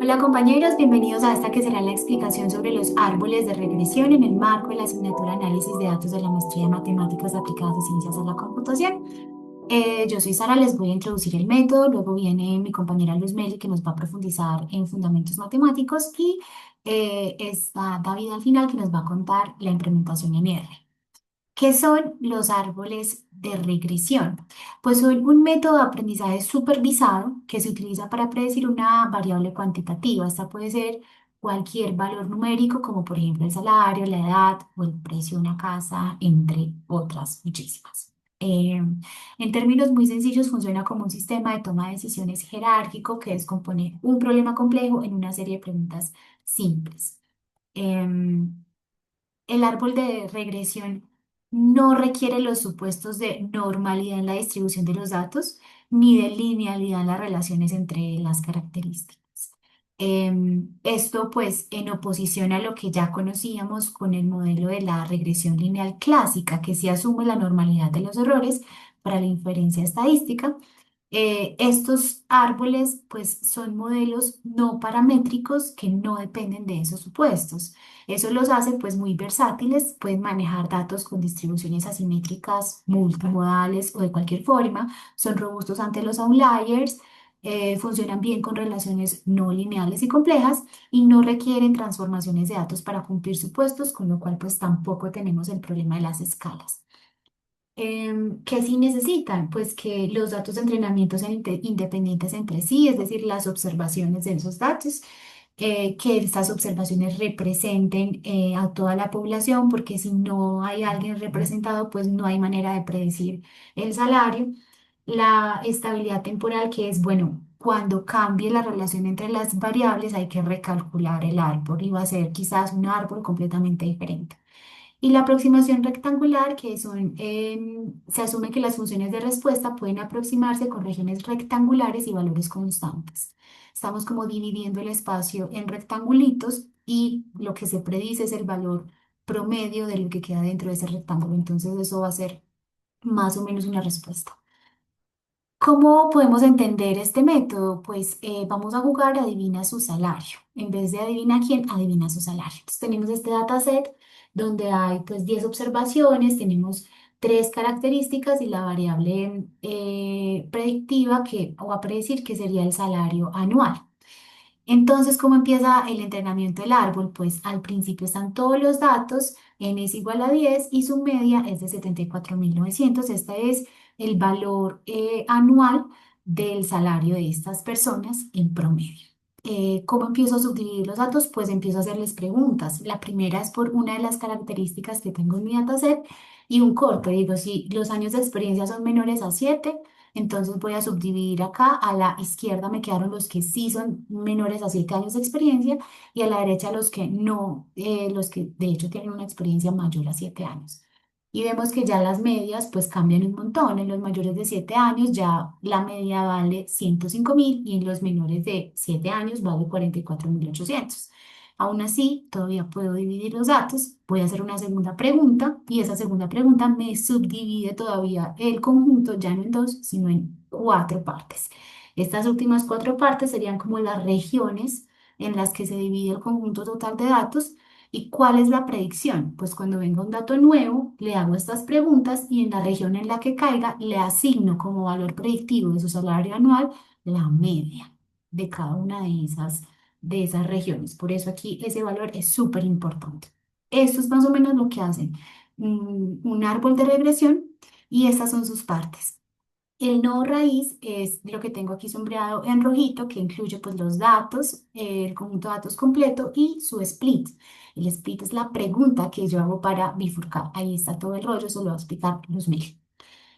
Hola compañeros, bienvenidos a esta que será la explicación sobre los árboles de regresión en el marco de la asignatura Análisis de Datos de la Maestría en Matemáticas Aplicadas de Ciencias de la Computación. Yo soy Sara, les voy a introducir el método, luego viene mi compañera Luz Meli que nos va a profundizar en fundamentos matemáticos y está David al final que nos va a contar la implementación en R. ¿Qué son los árboles de regresión? Pues son un método de aprendizaje supervisado que se utiliza para predecir una variable cuantitativa. Esta puede ser cualquier valor numérico, como por ejemplo el salario, la edad o el precio de una casa, entre otras muchísimas. En términos muy sencillos, funciona como un sistema de toma de decisiones jerárquico que descompone un problema complejo en una serie de preguntas simples. Em, el árbol de regresión no requiere los supuestos de normalidad en la distribución de los datos ni de linealidad en las relaciones entre las características. Esto pues en oposición a lo que ya conocíamos con el modelo de la regresión lineal clásica, que sí asume la normalidad de los errores para la inferencia estadística. Estos árboles pues son modelos no paramétricos que no dependen de esos supuestos. Eso los hace pues muy versátiles, pueden manejar datos con distribuciones asimétricas, multimodales o de cualquier forma, son robustos ante los outliers, funcionan bien con relaciones no lineales y complejas y no requieren transformaciones de datos para cumplir supuestos, con lo cual pues tampoco tenemos el problema de las escalas. ¿Qué sí necesitan? Pues que los datos de entrenamiento sean independientes entre sí, es decir, las observaciones de esos datos, que estas observaciones representen a toda la población, porque si no hay alguien representado, pues no hay manera de predecir el salario. La estabilidad temporal, que es, bueno, cuando cambie la relación entre las variables, hay que recalcular el árbol y va a ser quizás un árbol completamente diferente. Y la aproximación rectangular, que son, se asume que las funciones de respuesta pueden aproximarse con regiones rectangulares y valores constantes. Estamos como dividiendo el espacio en rectangulitos y lo que se predice es el valor promedio de lo que queda dentro de ese rectángulo. Entonces eso va a ser más o menos una respuesta. ¿Cómo podemos entender este método? Pues vamos a jugar adivina su salario. En vez de adivina quién, adivina su salario. Entonces tenemos este dataset donde hay pues 10 observaciones, tenemos tres características y la variable predictiva que va a predecir que sería el salario anual. Entonces, ¿cómo empieza el entrenamiento del árbol? Pues al principio están todos los datos, n es igual a 10 y su media es de 74.900. Este es el valor anual del salario de estas personas en promedio. ¿Cómo empiezo a subdividir los datos? Pues empiezo a hacerles preguntas. La primera es por una de las características que tengo en mi dataset y un corte. Digo, si los años de experiencia son menores a 7, entonces voy a subdividir acá. A la izquierda me quedaron los que sí son menores a 7 años de experiencia y a la derecha los que no, los que de hecho tienen una experiencia mayor a 7 años. Y vemos que ya las medias pues cambian un montón. En los mayores de 7 años ya la media vale 105.000 y en los menores de 7 años vale 44.800. Aún así, todavía puedo dividir los datos. Voy a hacer una segunda pregunta y esa segunda pregunta me subdivide todavía el conjunto ya no en dos, sino en cuatro partes. Estas últimas cuatro partes serían como las regiones en las que se divide el conjunto total de datos. ¿Y cuál es la predicción? Pues cuando venga un dato nuevo, le hago estas preguntas y en la región en la que caiga, le asigno como valor predictivo de su salario anual la media de cada una de esas regiones. Por eso aquí ese valor es súper importante. Esto es más o menos lo que hacen un árbol de regresión y estas son sus partes. El nodo raíz es lo que tengo aquí sombreado en rojito, que incluye pues los datos, el conjunto de datos completo y su split. El split es la pregunta que yo hago para bifurcar. Ahí está todo el rollo, eso lo va a explicar Luzmil.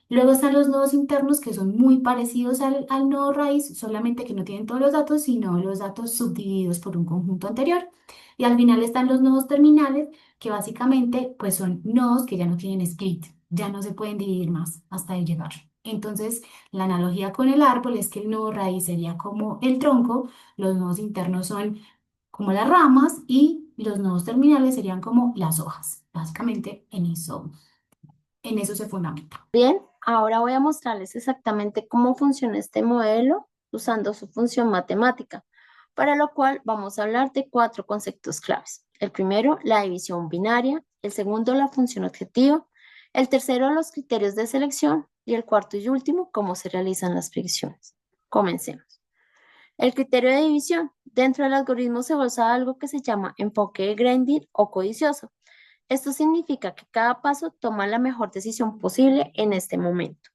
Luego están los nodos internos que son muy parecidos al nodo raíz, solamente que no tienen todos los datos, sino los datos subdivididos por un conjunto anterior. Y al final están los nodos terminales, que básicamente pues son nodos que ya no tienen split, ya no se pueden dividir más hasta ahí llegar. Entonces, la analogía con el árbol es que el nodo raíz sería como el tronco, los nodos internos son como las ramas y los nodos terminales serían como las hojas. Básicamente en eso se fundamenta. Bien, ahora voy a mostrarles exactamente cómo funciona este modelo usando su función matemática. para lo cual vamos a hablar de 4 conceptos claves. El primero, la división binaria, el segundo, la función objetiva, el tercero, los criterios de selección y el cuarto y último, cómo se realizan las predicciones. Comencemos. El criterio de división. Dentro del algoritmo se usa algo que se llama enfoque de gradient o codicioso. Esto significa que cada paso toma la mejor decisión posible en este momento.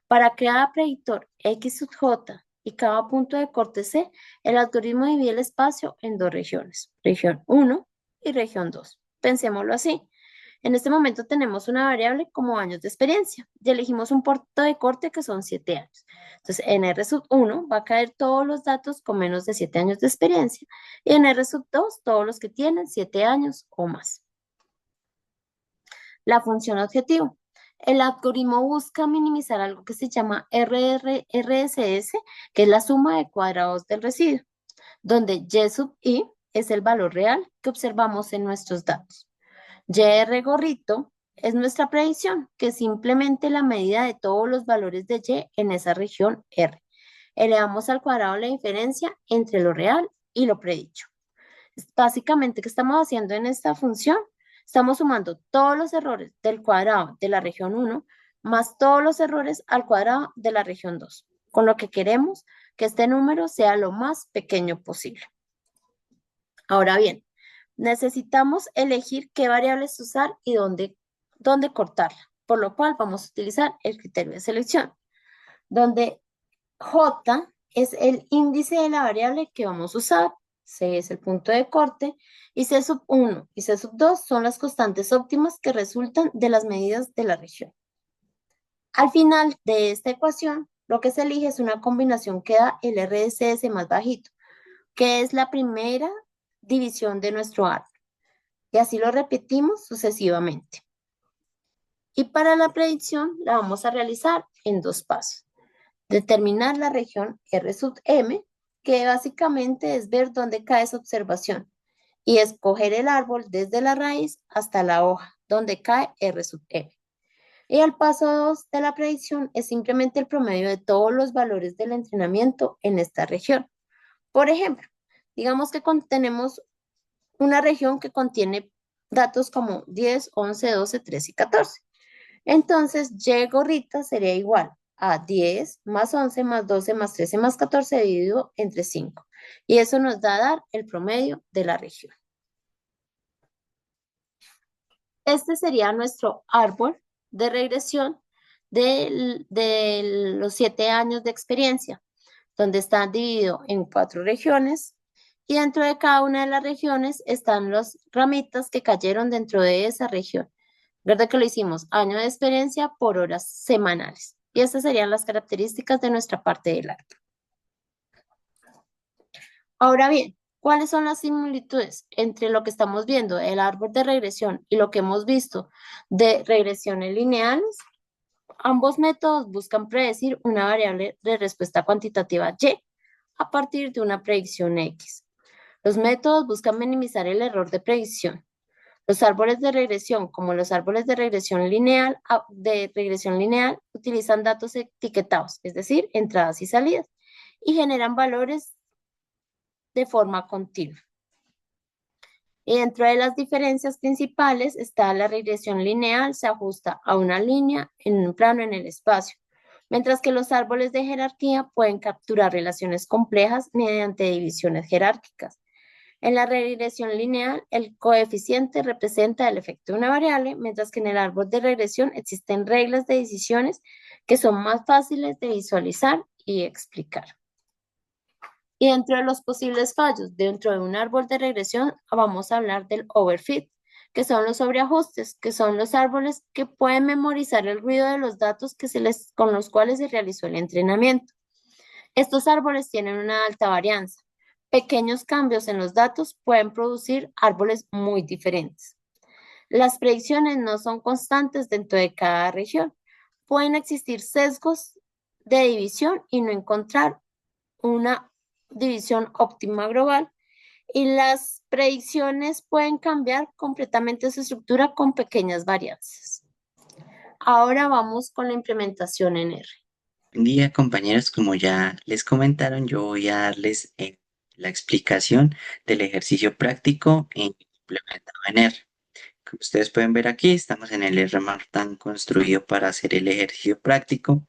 Para cada predictor X sub J y cada punto de corte C, el algoritmo divide el espacio en 2 regiones, región 1 y región 2. Pensémoslo así. En este momento tenemos una variable como años de experiencia y elegimos un punto de corte que son 7 años. Entonces, en R sub 1 va a caer todos los datos con menos de 7 años de experiencia y en R sub 2 todos los que tienen 7 años o más. La función objetivo. El algoritmo busca minimizar algo que se llama RSS, que es la suma de cuadrados del residuo, donde Y sub I es el valor real que observamos en nuestros datos. YR gorrito es nuestra predicción, que es simplemente la medida de todos los valores de Y en esa región R. Elevamos al cuadrado la diferencia entre lo real y lo predicho. Básicamente, ¿qué estamos haciendo en esta función? Estamos sumando todos los errores del cuadrado de la región 1 más todos los errores al cuadrado de la región 2, con lo que queremos que este número sea lo más pequeño posible. Ahora bien, necesitamos elegir qué variables usar y dónde cortarla, por lo cual vamos a utilizar el criterio de selección, donde J es el índice de la variable que vamos a usar, C es el punto de corte, y C sub 1 y C sub 2 son las constantes óptimas que resultan de las medidas de la región. Al final de esta ecuación, lo que se elige es una combinación que da el RSS más bajito, que es la primera división de nuestro árbol. Y así lo repetimos sucesivamente. Y para la predicción la vamos a realizar en 2 pasos. Determinar la región R sub M, que básicamente es ver dónde cae esa observación, y escoger el árbol desde la raíz hasta la hoja, donde cae R sub M. Y el paso 2 de la predicción es simplemente el promedio de todos los valores del entrenamiento en esta región. Por ejemplo, digamos que tenemos una región que contiene datos como 10, 11, 12, 13 y 14. Entonces, Y gorrita sería igual a 10 más 11 más 12 más 13 más 14 dividido entre 5. Y eso nos da a dar el promedio de la región. Este sería nuestro árbol de regresión de los 7 años de experiencia, donde está dividido en 4 regiones y dentro de cada una de las regiones están las ramitas que cayeron dentro de esa región. Recuerda que lo hicimos año de experiencia por horas semanales. Y estas serían las características de nuestra parte del árbol. Ahora bien, ¿cuáles son las similitudes entre lo que estamos viendo, el árbol de regresión, y lo que hemos visto de regresiones lineales? Ambos métodos buscan predecir una variable de respuesta cuantitativa Y a partir de una predicción X. Los métodos buscan minimizar el error de predicción. Los árboles de regresión, como los árboles de regresión lineal, utilizan datos etiquetados, es decir, entradas y salidas, y generan valores de forma continua. Y dentro de las diferencias principales está la regresión lineal, se ajusta a una línea en un plano en el espacio, mientras que los árboles de jerarquía pueden capturar relaciones complejas mediante divisiones jerárquicas. En la regresión lineal, el coeficiente representa el efecto de una variable, mientras que en el árbol de regresión existen reglas de decisiones que son más fáciles de visualizar y explicar. Y dentro de los posibles fallos dentro de un árbol de regresión, vamos a hablar del overfit, que son los sobreajustes, que son los árboles que pueden memorizar el ruido de los datos con los cuales se realizó el entrenamiento. Estos árboles tienen una alta varianza. Pequeños cambios en los datos pueden producir árboles muy diferentes. Las predicciones no son constantes dentro de cada región. Pueden existir sesgos de división y no encontrar una división óptima global. Y las predicciones pueden cambiar completamente su estructura con pequeñas varianzas. Ahora vamos con la implementación en R. Buen día, compañeros. Como ya les comentaron, yo voy a darles la explicación del ejercicio práctico implementado en R. Como ustedes pueden ver aquí, estamos en el RMarkdown construido para hacer el ejercicio práctico.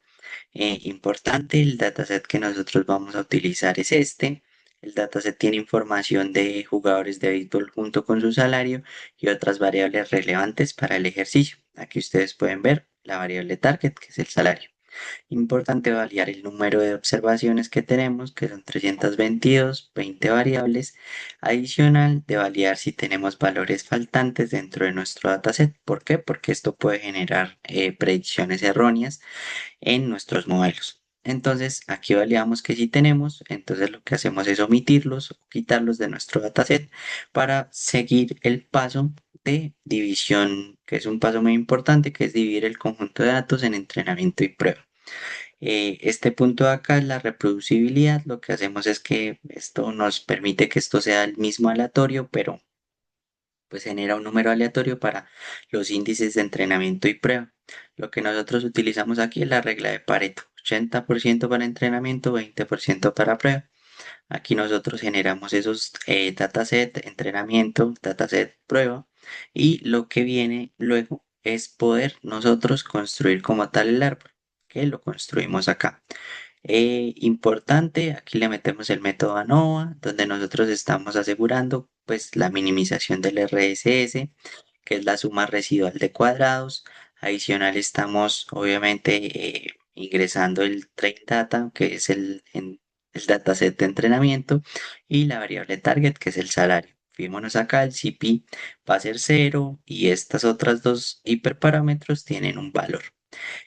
Importante, el dataset que nosotros vamos a utilizar es este. El dataset tiene información de jugadores de béisbol junto con su salario y otras variables relevantes para el ejercicio. Aquí ustedes pueden ver la variable target, que es el salario. Importante validar el número de observaciones que tenemos, que son 322, 20 variables. Adicional de validar si tenemos valores faltantes dentro de nuestro dataset. ¿Por qué? Porque esto puede generar predicciones erróneas en nuestros modelos. Entonces, aquí validamos que sí tenemos, entonces lo que hacemos es omitirlos o quitarlos de nuestro dataset para seguir el paso de división, que es un paso muy importante, que es dividir el conjunto de datos en entrenamiento y prueba. Este punto de acá es la reproducibilidad. Lo que hacemos es que esto nos permite que esto sea el mismo aleatorio, pero pues genera un número aleatorio para los índices de entrenamiento y prueba. Lo que nosotros utilizamos aquí es la regla de Pareto, 80% para entrenamiento, 20% para prueba. Aquí nosotros generamos esos dataset, entrenamiento, dataset, prueba, y lo que viene luego es poder nosotros construir como tal el árbol, que lo construimos acá. Importante, aquí le metemos el método ANOVA, donde nosotros estamos asegurando pues la minimización del RSS, que es la suma residual de cuadrados. Adicional estamos obviamente ingresando el train data, que es el dataset de entrenamiento, y la variable target, que es el salario. Fijémonos acá, el CP va a ser 0 y estas otras dos hiperparámetros tienen un valor.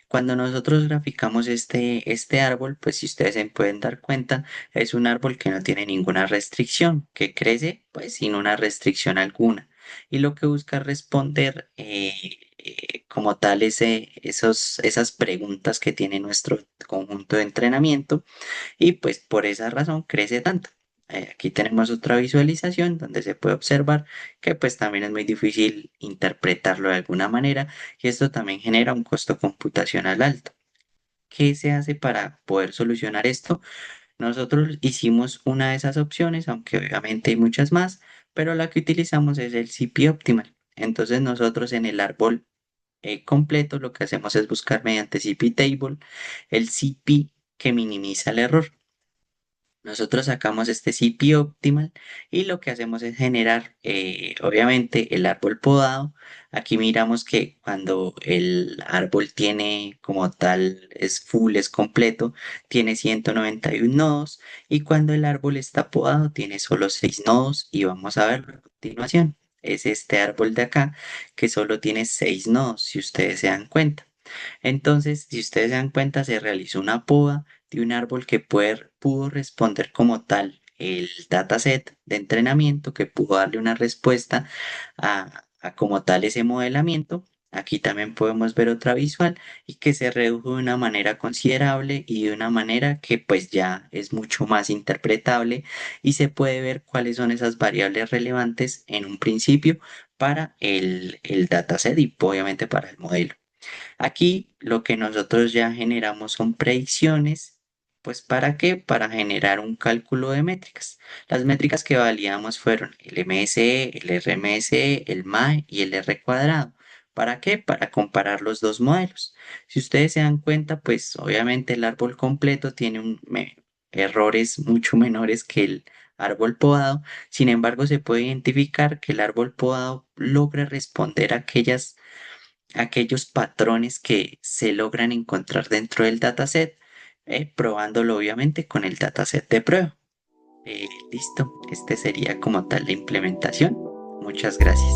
Cuando nosotros graficamos este árbol, pues si ustedes se pueden dar cuenta, es un árbol que no tiene ninguna restricción, que crece pues sin una restricción alguna. Y lo que busca responder como tal esas preguntas que tiene nuestro conjunto de entrenamiento y pues por esa razón crece tanto. Aquí tenemos otra visualización donde se puede observar que pues también es muy difícil interpretarlo de alguna manera y esto también genera un costo computacional alto. ¿Qué se hace para poder solucionar esto? Nosotros hicimos una de esas opciones, aunque obviamente hay muchas más, pero la que utilizamos es el CP Optimal. Entonces nosotros en el árbol completo lo que hacemos es buscar mediante CP Table el CP que minimiza el error. Nosotros sacamos este CP Optimal y lo que hacemos es generar, obviamente, el árbol podado. Aquí miramos que cuando el árbol tiene como tal, es full, es completo, tiene 191 nodos y cuando el árbol está podado tiene solo 6 nodos y vamos a verlo a continuación. Es este árbol de acá que solo tiene 6 nodos, si ustedes se dan cuenta. Entonces, si ustedes se dan cuenta, se realizó una poda de un árbol que pudo responder como tal el dataset de entrenamiento, que pudo darle una respuesta a como tal ese modelamiento. Aquí también podemos ver otra visual y que se redujo de una manera considerable y de una manera que pues ya es mucho más interpretable y se puede ver cuáles son esas variables relevantes en un principio para el dataset y obviamente para el modelo. Aquí lo que nosotros ya generamos son predicciones, pues ¿para qué? Para generar un cálculo de métricas. Las métricas que validamos fueron el MSE, el RMSE, el MAE y el R cuadrado. ¿Para qué? Para comparar los dos modelos. Si ustedes se dan cuenta, pues obviamente el árbol completo tiene errores mucho menores que el árbol podado. Sin embargo, se puede identificar que el árbol podado logra responder a aquellos patrones que se logran encontrar dentro del dataset, probándolo obviamente con el dataset de prueba. Listo, este sería como tal la implementación. Muchas gracias.